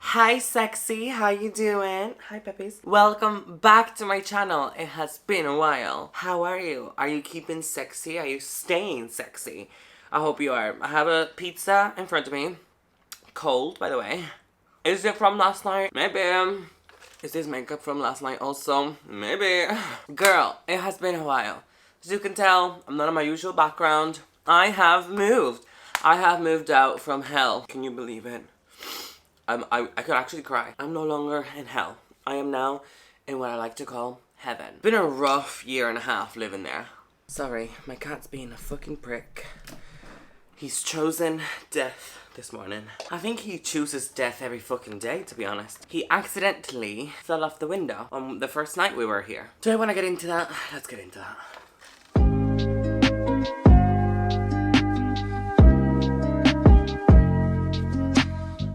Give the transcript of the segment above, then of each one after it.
Hi sexy, how you doing? Hi peppies. Welcome back to my channel. It has been a while. How are you? Are you keeping sexy? Are you staying sexy? I hope you are. I have a pizza in front of me. Cold, by the way. Is it from last night? Maybe. Is this makeup from last night also? Maybe. Girl, it has been a while. As you can tell, I'm not in my usual background. I have moved. I have moved out from hell. Can you believe it? I could actually cry. I'm no longer in hell. I am now in what I like to call heaven. Been a rough year and a half living there. Sorry, my cat's being a fucking prick. He's chosen death this morning. I think he chooses death every fucking day, to be honest. He accidentally fell off the window on the first night we were here. Do I want to get into that? Let's get into that.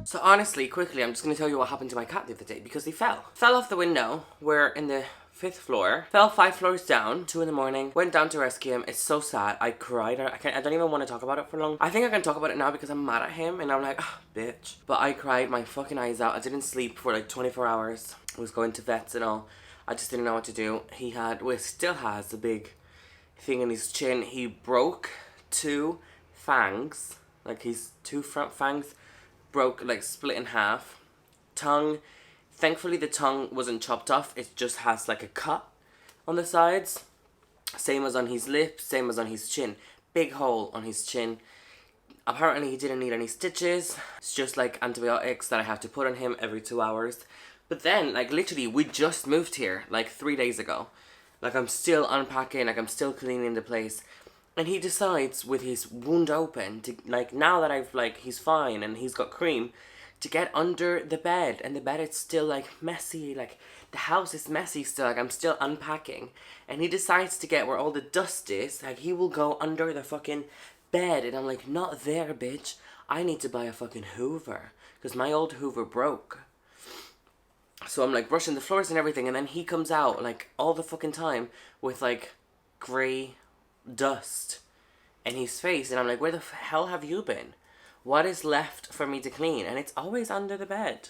So honestly, quickly, I'm just going to tell you what happened to my cat the other day because he fell. Fell off the window. We're in the 5th floor. Fell 5 floors down, 2 in the morning. Went down to rescue him. It's so sad. I cried. I don't even want to talk about it for long. I think I can talk about it now because I'm mad at him and I'm like, ah, bitch. But I cried my fucking eyes out. I didn't sleep for like 24 hours. I was going to vets and all. I just didn't know what to do. Still has a big thing in his chin. He broke 2 fangs. Like his 2 front fangs broke, like split in half. Tongue, thankfully the tongue wasn't chopped off. It just has like a cut on the sides. Same as on his lip, same as on his chin. Big hole on his chin. Apparently he didn't need any stitches. It's just like antibiotics that I have to put on him every 2 hours. But then, like literally, we just moved here like 3 days ago. Like I'm still unpacking, like I'm still cleaning the place. And he decides with his wound open to, like, now that I've, like, he's fine and he's got cream, to get under the bed. And the bed is still, like, messy. Like, the house is messy still. Like, I'm still unpacking. And he decides to get where all the dust is. Like, he will go under the fucking bed. And I'm like, not there, bitch. I need to buy a fucking Hoover. Because my old Hoover broke. So I'm, like, brushing the floors and everything. And then he comes out, like, all the fucking time with, like, grey dust in his face, and I'm like, where the hell have you been? What is left for me to clean? And it's always under the bed.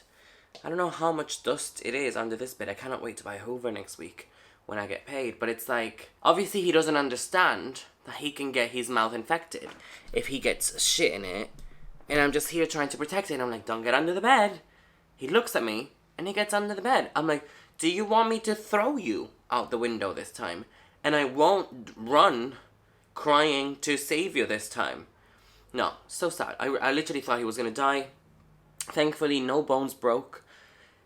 I don't know how much dust it is under this bed. I cannot wait to buy a Hoover next week when I get paid. But it's like, obviously he doesn't understand that he can get his mouth infected if he gets shit in it, and I'm just here trying to protect it. And I'm like, don't get under the bed. He looks at me and he gets under the bed. I'm like, do you want me to throw you out the window this time? And I won't run crying to save you this time. No, so sad. I literally thought he was gonna die. Thankfully, no bones broke.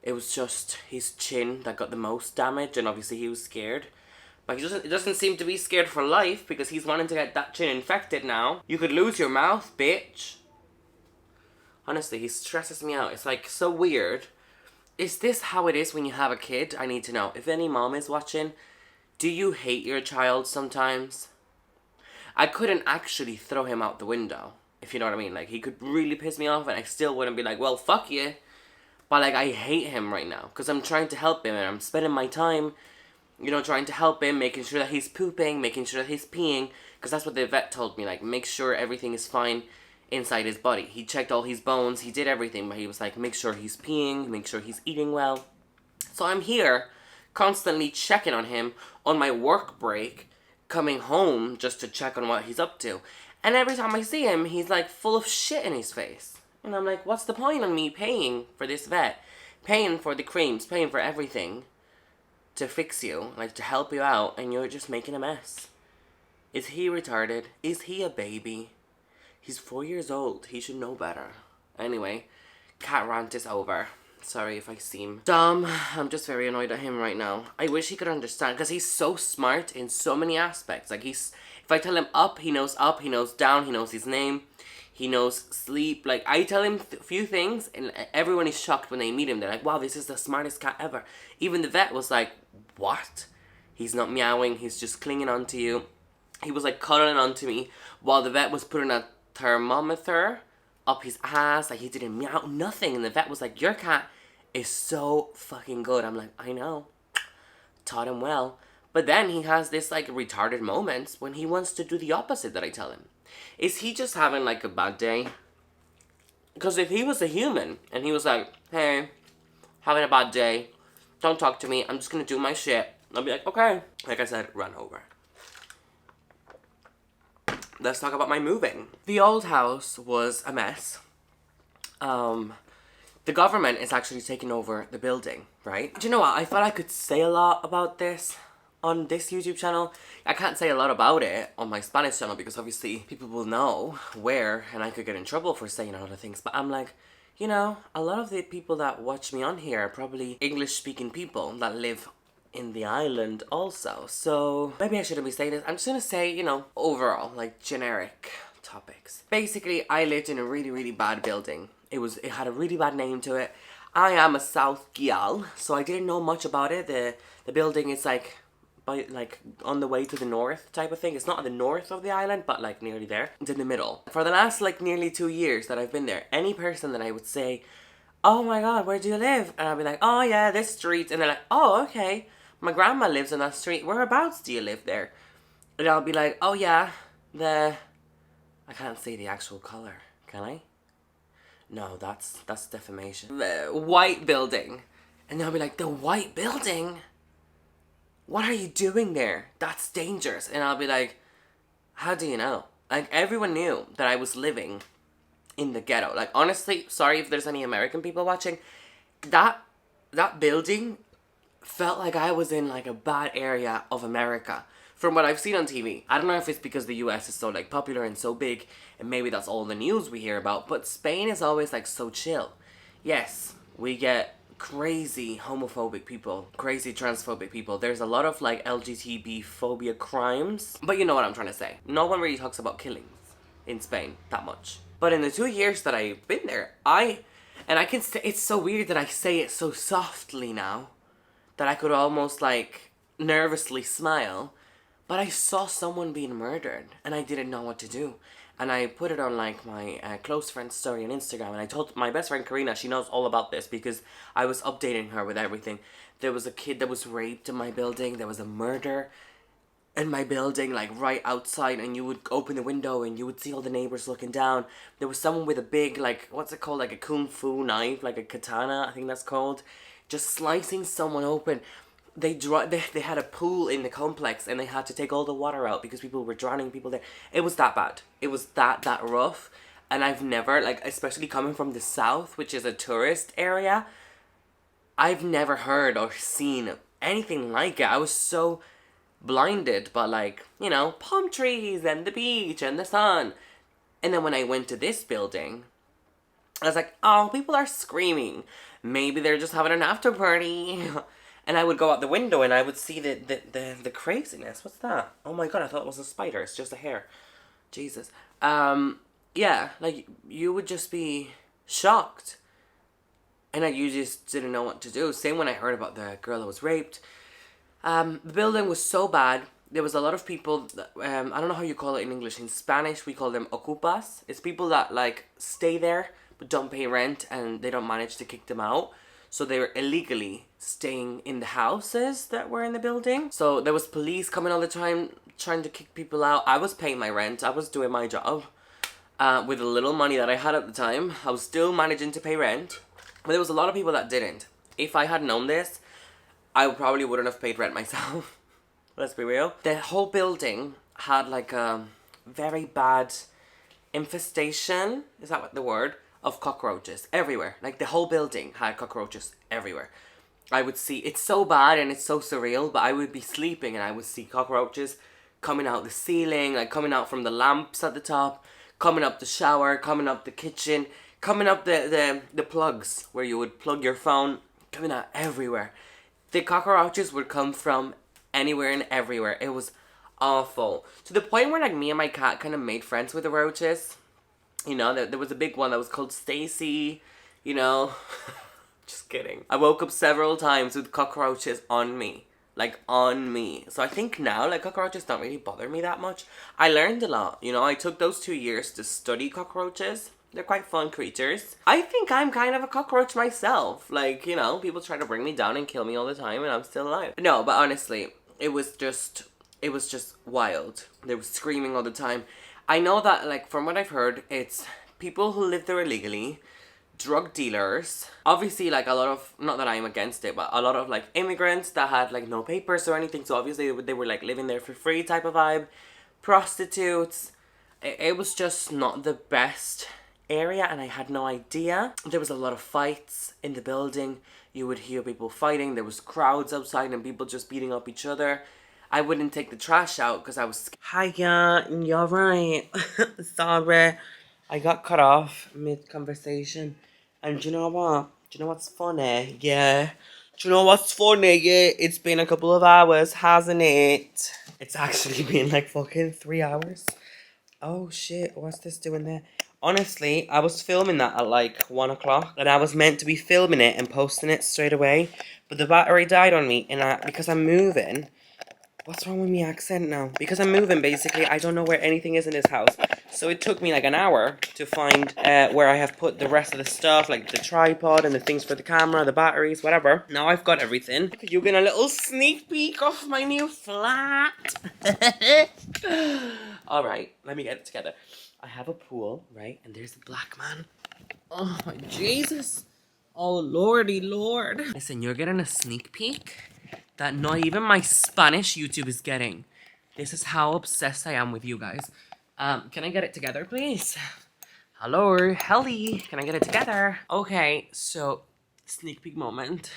It was just his chin that got the most damage, and obviously he was scared. But he doesn't seem to be scared for life because he's wanting to get that chin infected now. You could lose your mouth, bitch. Honestly, he stresses me out. It's like so weird. Is this how it is when you have a kid? I need to know. If any mom is watching, do you hate your child sometimes? I couldn't actually throw him out the window, if you know what I mean. Like, he could really piss me off and I still wouldn't be like, well, fuck you. But, like, I hate him right now because I'm trying to help him and I'm spending my time, you know, trying to help him, making sure that he's pooping, making sure that he's peeing. Because that's what the vet told me, like, make sure everything is fine inside his body. He checked all his bones, he did everything, but he was like, make sure he's peeing, make sure he's eating well. So I'm here constantly checking on him on my work break, coming home just to check on what he's up to. And every time I see him, he's like full of shit in his face. And I'm like, what's the point of me paying for this vet? Paying for the creams, paying for everything to fix you, like to help you out, and you're just making a mess. Is he retarded? Is he a baby? He's 4 years old. He should know better. Anyway, cat rant is over. Sorry if I seem dumb. I'm just very annoyed at him right now. I wish he could understand because he's so smart in so many aspects. Like, if I tell him up, he knows down, he knows his name, he knows sleep. Like, I tell him a few things and everyone is shocked when they meet him. They're like, wow, this is the smartest cat ever. Even the vet was like, what? He's not meowing, he's just clinging onto you. He was like cuddling onto me while the vet was putting a thermometer up his ass. Like, he didn't meow, nothing. And the vet was like, your cat is so fucking good. I'm like, I know. Taught him well. But then he has this like retarded moments when he wants to do the opposite that I tell him. Is he just having like a bad day? Because if he was a human and he was like, hey, having a bad day, don't talk to me, I'm just gonna do my shit, I'll be like, okay. Like I said, run over. Let's talk about my moving. The old house was a mess. The government is actually taking over the building, right? Do you know what? I thought I could say a lot about this on this YouTube channel. I can't say a lot about it on my Spanish channel because obviously people will know where and I could get in trouble for saying a lot of things. But I'm like, you know, a lot of the people that watch me on here are probably English-speaking people that live in the island also. So maybe I shouldn't be saying this. I'm just gonna say, you know, overall, like generic topics. Basically, I lived in a really, really bad building. It had a really bad name to it. I am a South Gyal, so I didn't know much about it. The building is like on the way to the north type of thing. It's not in the north of the island, but like nearly there. It's in the middle. For the last like nearly 2 years that I've been there, any person that I would say, oh my god, where do you live? And I'll be like, oh yeah, this street. And they're like, oh okay, my grandma lives on that street. Whereabouts do you live there? And I'll be like, oh yeah, I can't say the actual color, can I? No, that's defamation. The white building. And they'll be like, the white building? What are you doing there? That's dangerous. And I'll be like, how do you know? Like, everyone knew that I was living in the ghetto. Like, honestly, sorry if there's any American people watching. That building felt like I was in, like, a bad area of America. From what I've seen on TV. I don't know if it's because the US is so, like, popular and so big, and maybe that's all the news we hear about, but Spain is always, like, so chill. Yes, we get crazy homophobic people, crazy transphobic people. There's a lot of, like, LGBT phobia crimes, but you know what I'm trying to say. No one really talks about killings in Spain that much. But in the 2 years that I've been there, and I can say, it's so weird that I say it so softly now, that I could almost, like, nervously smile. But I saw someone being murdered, and I didn't know what to do. And I put it on, like, my close friend's story on Instagram, and I told my best friend Karina, she knows all about this, because I was updating her with everything. There was a kid that was raped in my building, there was a murder in my building, like, right outside, and you would open the window, and you would see all the neighbors looking down. There was someone with a big, like, what's it called, like a kung fu knife, like a katana, I think that's called, just slicing someone open. They had a pool in the complex and they had to take all the water out because people were drowning people there. It was that bad. It was that rough. And I've never, like, especially coming from the south, which is a tourist area, I've never heard or seen anything like it. I was so blinded by, like, you know, palm trees and the beach and the sun. And then when I went to this building, I was like, oh, people are screaming. Maybe they're just having an after party. And I would go out the window and I would see the craziness. What's that? Oh my god, I thought it was a spider. It's just a hair. Jesus. Yeah, like, you would just be shocked. And you just didn't know what to do. Same when I heard about the girl that was raped. The building was so bad. There was a lot of people, I don't know how you call it in English. In Spanish, we call them ocupas. It's people that, like, stay there but don't pay rent and they don't manage to kick them out. So they were illegally staying in the houses that were in the building. So there was police coming all the time trying to kick people out. I was paying my rent. I was doing my job. With the little money that I had at the time, I was still managing to pay rent. But there was a lot of people that didn't. If I had known this, I probably wouldn't have paid rent myself. Let's be real. The whole building had like a very bad infestation. Is that what the word? Of cockroaches everywhere. Like, the whole building had cockroaches everywhere. I would see, it's so bad and it's so surreal, but I would be sleeping and I would see cockroaches coming out the ceiling, like coming out from the lamps at the top, coming up the shower, coming up the kitchen, coming up the plugs where you would plug your phone, coming out everywhere. The cockroaches would come from anywhere and everywhere. It was awful. To the point where, like, me and my cat kind of made friends with the roaches. You know, there was a big one that was called Stacy, you know. Just kidding. I woke up several times with cockroaches on me. Like, on me. So I think now, like, cockroaches don't really bother me that much. I learned a lot, you know. I took those 2 years to study cockroaches. They're quite fun creatures. I think I'm kind of a cockroach myself. Like, you know, people try to bring me down and kill me all the time and I'm still alive. No, but honestly, it was just wild. They were screaming all the time. I know that, like, from what I've heard, it's people who live there illegally, drug dealers, obviously, like, a lot of, not that I'm against it, but a lot of, like, immigrants that had, like, no papers or anything, so obviously they were, like, living there for free type of vibe, prostitutes. It was just not the best area, and I had no idea. There was a lot of fights in the building. You would hear people fighting. There was crowds outside and people just beating up each other. I wouldn't take the trash out because I was scared. Hiya, you're right. Sorry. I got cut off mid-conversation. And do you know what? Do you know what's funny? Yeah. Do you know what's funny? Yeah, it's been a couple of hours, hasn't it? It's actually been like fucking 3 hours. Oh shit, what's this doing there? Honestly, I was filming that at like 1 o'clock, and I was meant to be filming it and posting it straight away, but the battery died on me, and because I'm moving, what's wrong with my accent now? Because I'm moving, basically, I don't know where anything is in this house, so it took me like an hour to find where I have put the rest of the stuff, like the tripod and the things for the camera, the batteries, whatever. Now I've got everything. You get a little sneak peek of my new flat. Alright, let me get it together. I have a pool, right? And there's a black man. Oh my Jesus. Oh lordy lord. Listen, you're getting a sneak peek that not even my Spanish YouTube is getting. This is how obsessed I am with you guys. Can I get it together, please? Hello, Helly. Can I get it together? Okay, so sneak peek moment.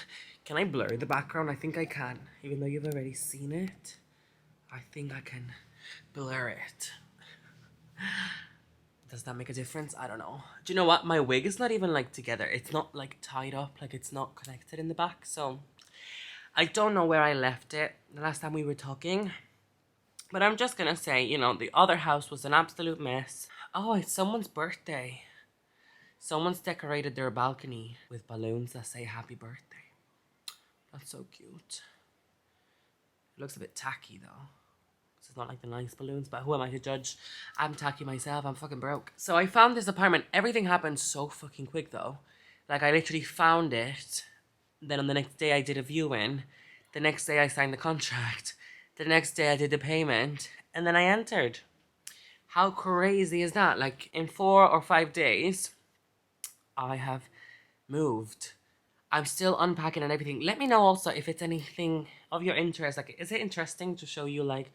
Can I blur the background? I think I can, even though you've already seen it. I think I can blur it. Does that make a difference? I don't know. Do you know what? My wig is not even like together. It's not like tied up, like it's not connected in the back. So I don't know where I left it the last time we were talking. But I'm just gonna say, you know, the other house was an absolute mess. Oh, it's someone's birthday. Someone's decorated their balcony with balloons that say happy birthday. That's so cute. It looks a bit tacky though. It's not like the nice balloons, but who am I to judge? I'm tacky myself, I'm fucking broke. So I found this apartment. Everything happened so fucking quick though. Like I literally found it. Then on the next day I did a viewing. The next day I signed the contract. The next day I did the payment. And then I entered. How crazy is that? Like in 4 or 5 days, I have moved. I'm still unpacking and everything. Let me know also if it's anything of your interest. Like, is it interesting to show you like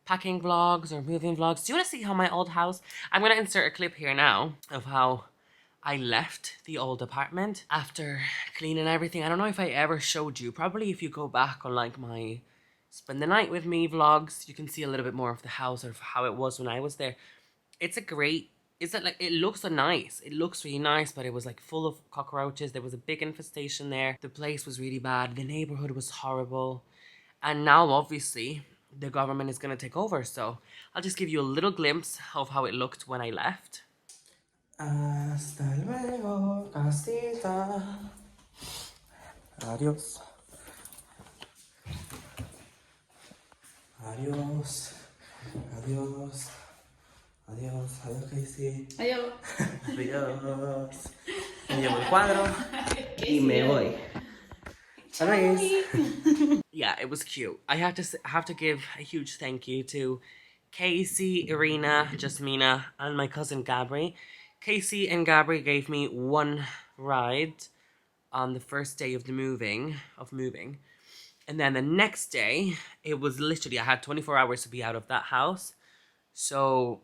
packing vlogs or moving vlogs? Do you want to see how my old house... I'm going to insert a clip here now of how I left the old apartment after cleaning everything. I don't know if I ever showed you. Probably if you go back on like my spend the night with me vlogs, you can see a little bit more of the house or how it was when I was there. It's a great... Is that like... It looks nice. It looks really nice, but it was like full of cockroaches. There was a big infestation there. The place was really bad. The neighborhood was horrible. And now obviously the government is going to take over, so I'll just give you a little glimpse of how it looked when I left. Hasta luego, casita. Adios. Adios. Adios. Adios. Adios, Casey. Adiós. Adios. Me llevo el cuadro y me voy. Bye. Yeah, it was cute. I have to give a huge thank you to Casey, Irina, Jasmina, and my cousin Gabri. Casey and Gabri gave me one ride on the first day of the moving. And then the next day, it was literally, I had 24 hours to be out of that house. So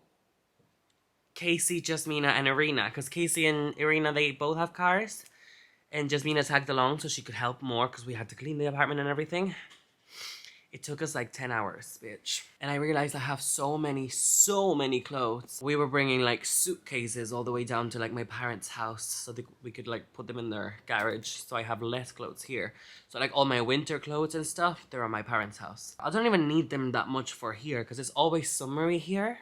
Casey, Jasmina, and Irina, because Casey and Irina, they both have cars. And Jasmina tagged along so she could help more because we had to clean the apartment and everything. It took us like 10 hours, bitch. And I realized I have so many clothes. We were bringing like suitcases all the way down to like my parents' house so that we could like put them in their garage. So I have less clothes here. So like all my winter clothes and stuff, they're at my parents' house. I don't even need them that much for here because it's always summery here.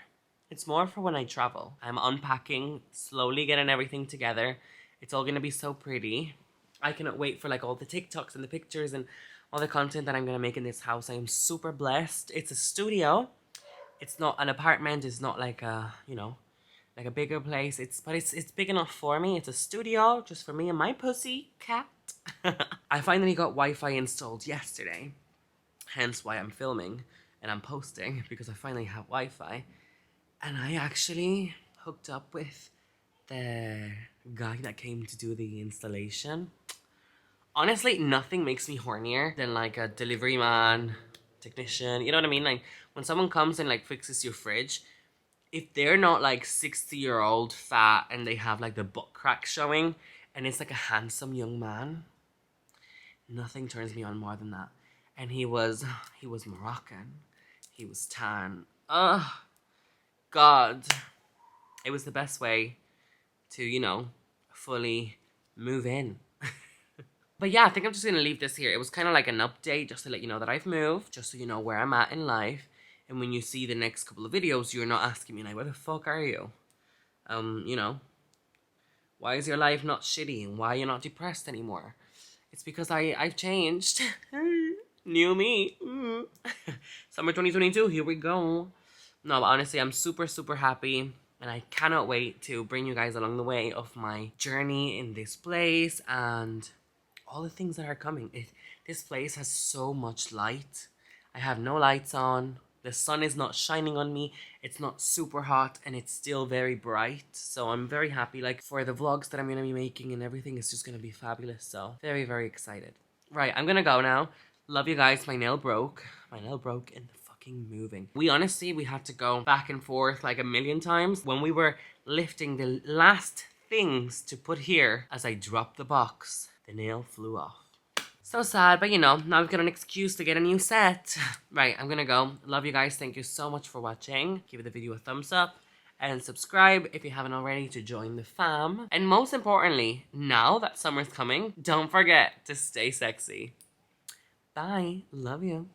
It's more for when I travel. I'm unpacking, slowly getting everything together. It's all gonna be so pretty. I cannot wait for like all the TikToks and the pictures and all the content that I'm gonna make in this house. I am super blessed. It's a studio. It's not an apartment. It's not like a, you know, like a bigger place. But it's big enough for me. It's a studio just for me and my pussy cat. I finally got Wi-Fi installed yesterday. Hence why I'm filming and I'm posting because I finally have Wi-Fi. And I actually hooked up with the guy that came to do the installation. Honestly, nothing makes me hornier than like a delivery man, technician. You know what I mean? Like when someone comes and like fixes your fridge, if they're not like 60-year-old fat and they have like the butt crack showing and it's like a handsome young man, nothing turns me on more than that. And he was Moroccan. He was tan. Ugh, God. It was the best way to, you know, fully move in. But yeah, I think I'm just going to leave this here. It was kind of like an update just to let you know that I've moved, just so you know where I'm at in life. And when you see the next couple of videos, you're not asking me like, where the fuck are you? You know, why is your life not shitty? And why are you not depressed anymore? It's because I've changed. New me. Summer 2022, here we go. No, but honestly, I'm super, super happy. And I cannot wait to bring you guys along the way of my journey in this place and all the things that are coming. This place has so much light. I have no lights on. The sun is not shining on me. It's not super hot and it's still very bright. So I'm very happy. Like for the vlogs that I'm going to be making and everything, it's just going to be fabulous. So very, very excited. Right, I'm going to go now. Love you guys. My nail broke. My nail broke in the fucking moving. We had to go back and forth like a million times. When we were lifting the last things to put here, as I dropped the box, the nail flew off. So sad, but you know, now I've got an excuse to get a new set. Right, I'm gonna go. Love you guys. Thank you so much for watching. Give the video a thumbs up and subscribe if you haven't already to join the fam. And most importantly, now that summer's coming, don't forget to stay sexy. Bye. Love you.